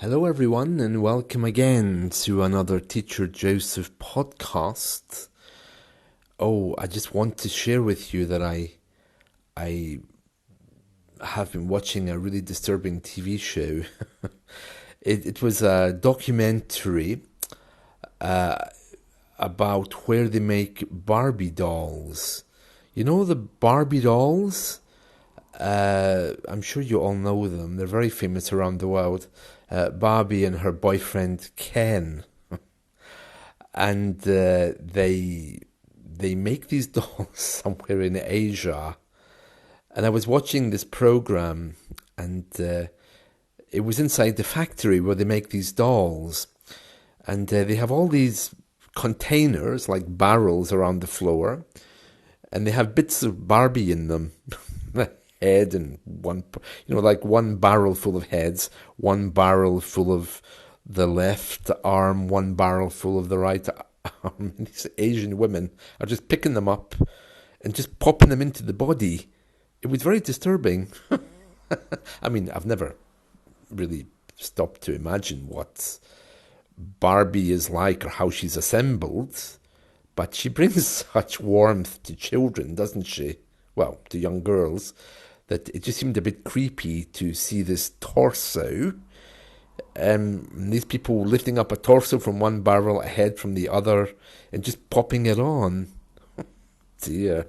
Hello, everyone, and welcome again to another Teacher Joseph podcast. Oh, I just want to share with you that I have been watching a really disturbing TV show. It was a documentary about where they make Barbie dolls. You know the Barbie dolls? I'm sure you all know them. They're very famous around the world. Barbie and her boyfriend Ken, and they make these dolls somewhere in Asia. And I was watching this program, and it was inside the factory where they make these dolls, and they have all these containers like barrels around the floor, and they have bits of Barbie in them. Head and like one barrel full of heads, one barrel full of the left arm, one barrel full of the right arm. And these Asian women are just picking them up and just popping them into the body. It was very disturbing. I mean, I've never really stopped to imagine what Barbie is like or how she's assembled, but she brings such warmth to children, doesn't she? Well, to young girls, that it just seemed a bit creepy to see this torso. These people lifting up a torso from one barrel, a head from the other, and just popping it on. Dear.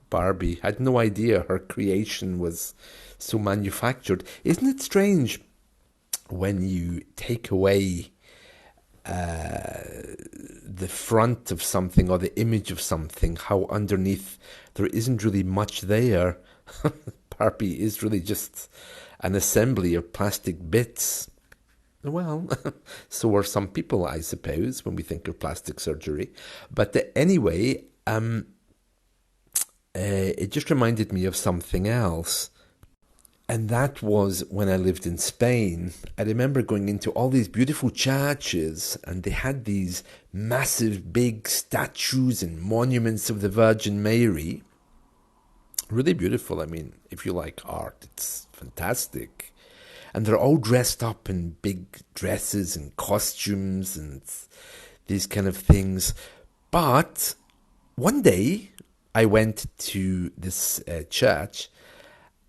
Barbie. I had no idea her creation was so manufactured. Isn't it strange when you take away the front of something or the image of something, how underneath there isn't really much there? Barbie is really just an assembly of plastic bits. Well, so are some people, I suppose, when we think of plastic surgery. But anyway, it just reminded me of something else. And that was when I lived in Spain. I remember going into all these beautiful churches, and they had these massive big statues and monuments of the Virgin Mary. Really beautiful. I mean, if you like art, it's fantastic. And they're all dressed up in big dresses and costumes and these kind of things. But one day I went to this church,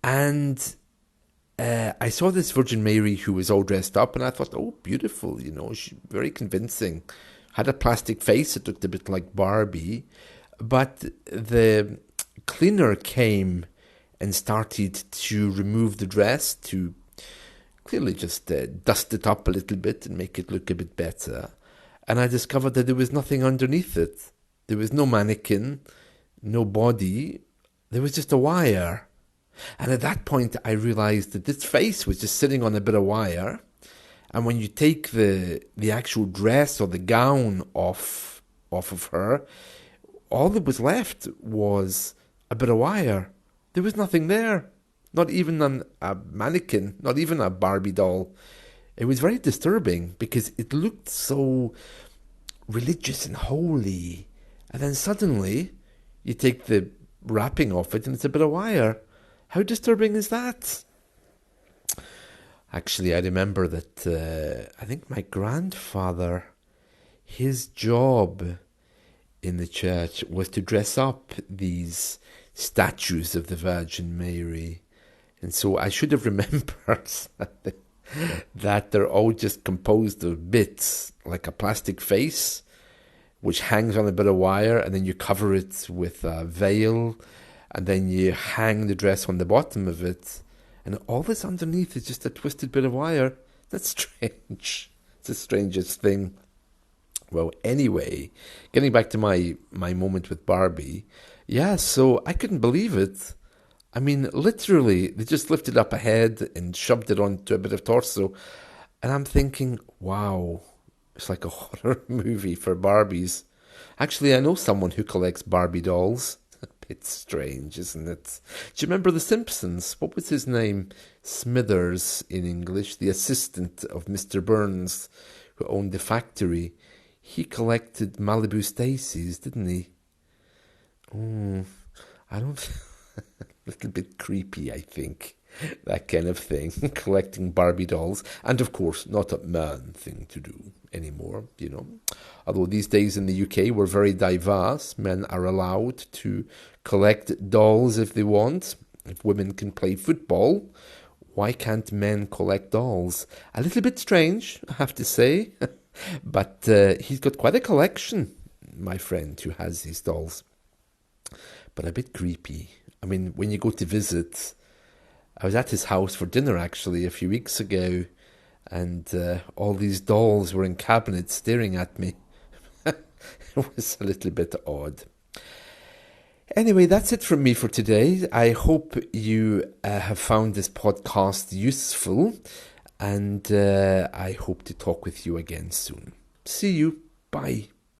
and I saw this Virgin Mary who was all dressed up, and I thought, oh, beautiful, she's very convincing. Had a plastic face, it looked a bit like Barbie. But the cleaner came and started to remove the dress, to clearly just dust it up a little bit and make it look a bit better. And I discovered that there was nothing underneath it. There was no mannequin, no body. There was just a wire. And at that point, I realized that this face was just sitting on a bit of wire. And when you take the actual dress or the gown off of her, all that was left was a bit of wire. There was nothing there. Not even a mannequin, not even a Barbie doll. It was very disturbing because it looked so religious and holy. And then suddenly, you take the wrapping off it and it's a bit of wire. How disturbing is that? Actually, I remember that I think my grandfather, his job in the church was to dress up these statues of the Virgin Mary. And so I should have remembered that they're all just composed of bits, like a plastic face, which hangs on a bit of wire, and then you cover it with a veil, and then you hang the dress on the bottom of it, and all that's underneath is just a twisted bit of wire. That's strange. It's the strangest thing. Well, anyway, getting back to my moment with Barbie, yeah, so I couldn't believe it. I mean, literally, they just lifted up a head and shoved it onto a bit of torso, and I'm thinking, wow, it's like a horror movie for Barbies. Actually, I know someone who collects Barbie dolls. It's strange, isn't it? Do you remember The Simpsons? What was his name? Smithers in English, the assistant of Mr. Burns, who owned the factory. He collected Malibu Stacy's, didn't he? Oh, I don't... a little bit creepy, I think. that kind of thing, collecting Barbie dolls. And of course, not a man thing to do anymore, you know. Although these days in the UK, we're very diverse. Men are allowed to collect dolls if they want. If women can play football, why can't men collect dolls? A little bit strange, I have to say. But he's got quite a collection, my friend, who has these dolls. But a bit creepy. I mean, when you go to visit, I was at his house for dinner actually a few weeks ago, and all these dolls were in cabinets staring at me. It was a little bit odd. Anyway, that's it from me for today. I hope you have found this podcast useful, and I hope to talk with you again soon. See you. Bye.